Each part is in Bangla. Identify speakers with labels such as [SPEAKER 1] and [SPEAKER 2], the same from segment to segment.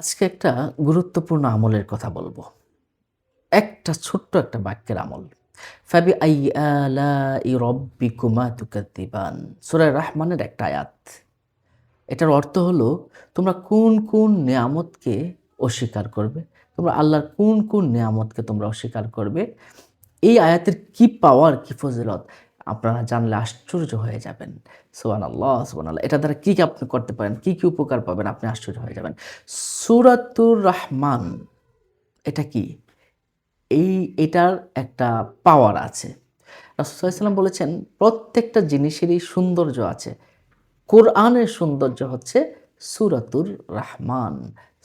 [SPEAKER 1] আজকে একটা গুরুত্বপূর্ণ আমলের কথা বলবো। একটা ছোট্ট একটা বাক্যের আমল। ফাবিআইয়ি আলাই রাব্বিকুমা তুকাদ্দিবান। সূরা রাহমানের একটা আয়াত। এটার অর্থ হলো তোমরা কোন, কোন নেয়ামতকে অস্বীকার করবে? তোমরা আল্লাহর কোন, কোন নেয়ামতকে তোমরা অস্বীকার করবে? এই আয়াতের কি পাওয়ার, কি ফজিলত আপনারা জানলে আশ্চর্য হয়ে যাবেন। সুবহানাল্লাহ, সুবহানাল্লাহ। এটা দ্বারা কি, কি আপনি করতে পারেন, কি, কি উপকার পাবেন আপনি আশ্চর্য হয়ে যাবেন। সূরাতুর রাহমান এটা কি? এটার একটা পাওয়ার আছে। রাসূল সাল্লাল্লাহু আলাইহি ওয়াসাল্লাম বলেছেন প্রত্যেকটা জিনিসেরই সৌন্দর্য আছে। কোরআনের সৌন্দর্য হচ্ছে সূরাতুর রাহমান।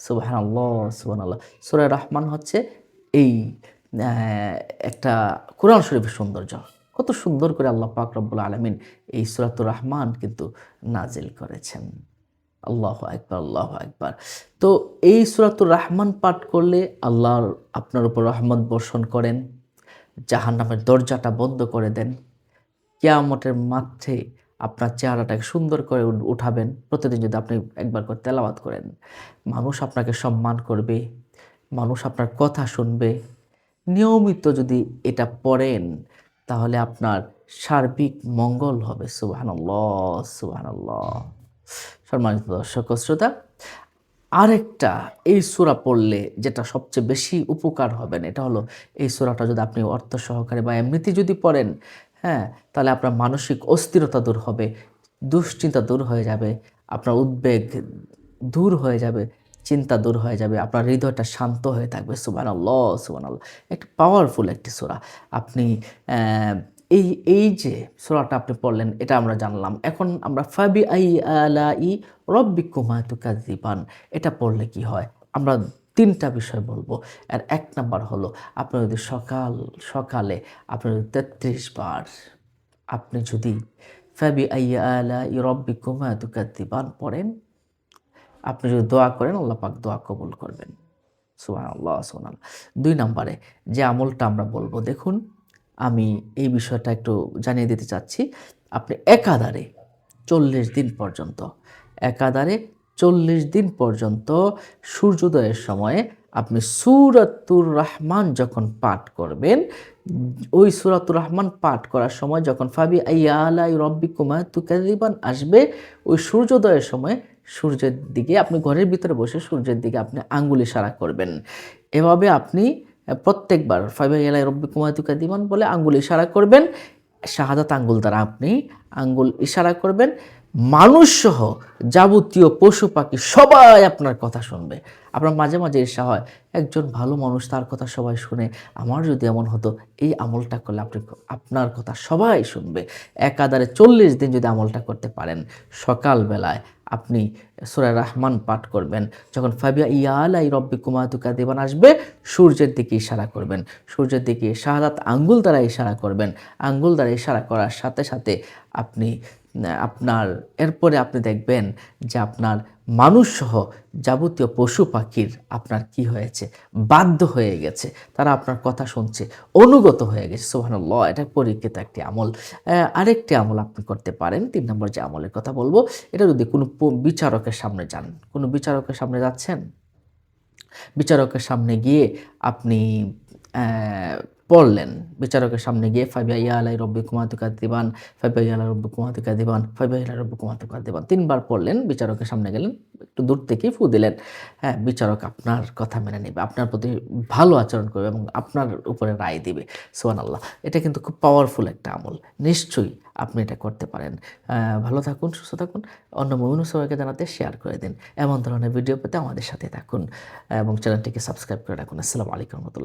[SPEAKER 1] সুবহানাল্লাহ, সুবহানাল্লাহ। সূরা রাহমান হচ্ছে এই অ্যা একটা কোরআন শরীফের সৌন্দর্য। কত সুন্দর করে আল্লাহ পাক রব্বুল আলামিন এই সূরাতুর রাহমান কিন্তু নাজিল করেছেন। আল্লাহু আকবার, আল্লাহু আকবার। তো এই সূরাতুর রাহমান পাঠ করলে আল্লাহ আপনার উপর রহমত বর্ষণ করেন, জাহান্নামের দরজাটা বন্ধ করে দেন। কিয়ামতের মাঠে আপনার চেহারাটাকে সুন্দর করে উঠাবেন। প্রতিদিন যদি আপনি একবার করে তেলাওয়াত করেন, মানুষ আপনাকে সম্মান করবে, মানুষ আপনার কথা শুনবে। নিয়মিত যদি এটা পড়েন, তাহলে আপনার সার্বিক মঙ্গল হবে। সুবহানাল্লাহ, সুবহানাল্লাহ। সম্মানিত দর্শক ও শ্রোতা, আরেকটা এই সূরা পড়লে যেটা সবচেয়ে বেশি উপকার হবেন, এটা হলো এই সূরাটা যদি আপনি অর্থ সহকারে বা এমনিতেই যদি পড়েন, হ্যাঁ? তাহলে আপনার মানসিক অস্থিরতা দূর হবে, দুশ্চিন্তা দূর হয়ে যাবে, আপনার উদ্বেগ দূর হয়ে যাবে, চিন্তা দূর হয়ে যাবে, আপনার হৃদয়টা শান্ত হয়ে থাকবে। সুবহানাল্লাহ, সুবহানাল্লাহ। একটা পাওয়ারফুল একটি সূরা। আপনি অ্যা এই যে সূরাটা আপনি পড়লেন এটা আমরা জানলাম। এখন আমরা ফাবিআইয়ি আলাই রাব্বিকুমা তুকাযযিবান এটা পড়লে কি হয়? আমরা ৩ টা বিষয় বলবো। আর ১ নাম্বার হলো আপনি যদি সকালে আপনি যদি ৩৩ বার আপনি যদি ফাবিআইয়ি আলাই রাব্বিকুমা তুকাযযিবান পড়েন, আপনি যদি দোয়া করেন আল্লাহ পাক দোয়া কবুল করবেন। সুবহানাল্লাহ, সুবহানাল্লাহ। ২ নাম্বারে যে আমলটা আমরা বলবো, দেখুন আমি এই বিষয়টা একটু জানিয়ে দিতে চাচ্ছি। আপনি একাধারে ৪০ দিন পর্যন্ত, একাধারে ৪০ দিন পর্যন্ত সূর্যোদয়ের সময়ে আপনি সূরাতুর রাহমান যখন পাঠ করবেন, ওই সূরাতুর রাহমান পাঠ করার সময় যখন ফাবিআইয়ি আলাই রাব্বিকুমা তুকাযযিবান আসবে, ওই সূর্যোদয়ের সময় সূর্যের দিকে আপনি ঘরের ভিতরে বসে সূর্যের দিকে আপনি আঙ্গুল ইশারা করবেন। এভাবে আপনি প্রত্যেকবার ফাবিআইয়ি আলাই রাব্বিকুমা তুকাযযিবান বলে আঙ্গুল ইশারা করবেন। শাহাদাত আঙ্গুল দ্বারা আপনি আঙ্গুল ইশারা করবেন। মানুষসহ যাবতীয় পশু পাখি সবাই আপনার কথা শুনবে। আপনার মাঝে, মাঝে ঈর্ষা হয়, একজন ভালো মানুষ তার কথা সবাই শুনে, আমার যদি এমন হতো। এই আমলটা করলে আপনার কথা সবাই শুনবে। একাধারে ৪০ দিন যদি আমলটা করতে পারেন, সকালবেলায় আপনি সূরা রাহমান পাঠ করবেন। যখন ফাবিআইয়ি আলাই রাব্বিকুমা তুকাযযিবান আসবে, সূর্যের দিকে ইশারা করবেন। সূর্যের দিকে শাহাদাত আঙ্গুল দ্বারা ইশারা করবেন। আঙ্গুল দ্বারা ইশারা করার সাথে, সাথে আপনি আপনার এরপরে আপনি দেখবেন যে আপনার মানুষসহ যাবতীয় পশু পাখির আপনার কি হয়েছে? বাধ্য হয়ে গেছে। তারা আপনার কথা শুনছে, অনুগত হয়ে গেছে। সুবহানাল্লাহ, এটা পরীক্ষিত একটি আমল। আরেকটি আমল আপনি করতে পারেন। ৩ নম্বর যে আমলের কথা বলবো, এটা যদি কোনো বিচারকের সামনে যান, কোনো বিচারকের সামনে যাচ্ছেন, বিচারকের সামনে গিয়ে আপনি অ্যা পড়লেন। বিচারকের সামনে গিয়ে ফাবিআইয়ি আলাই রাব্বিকুমা তুকাযযিবান, ফাবিআইয়ি আলাই রাব্বিকুমা তুকাযযিবান, ফাবিআইয়ি আলাই রাব্বিকুমা তুকাযযিবান ৩ বার পড়লেন, বিচারকের সামনে গেলেন, একটু দূর থেকেই ফু দিলেন। হ্যাঁ, বিচারক আপনার কথা মেনে নেবে, আপনার প্রতি ভালো আচরণ করবে এবং আপনার উপরে রায় দিবে। সুবহানাল্লাহ। এটা কিন্তু খুব পাওয়ারফুল একটা আমল। নিশ্চয়ই আপনি এটা করতে পারেন। ভালো থাকুন, সুস্থ থাকুন। অন্য মুমিন সবাইকে জানাতে শেয়ার করে দিন। এমন ধরনের ভিডিও পেতে আমাদের সাথে থাকুন এবং চ্যানেলটিকে সাবস্ক্রাইব করে রাখুন। আসসালামু আলাইকুম ওয়া রাহমাতুল্লাহ।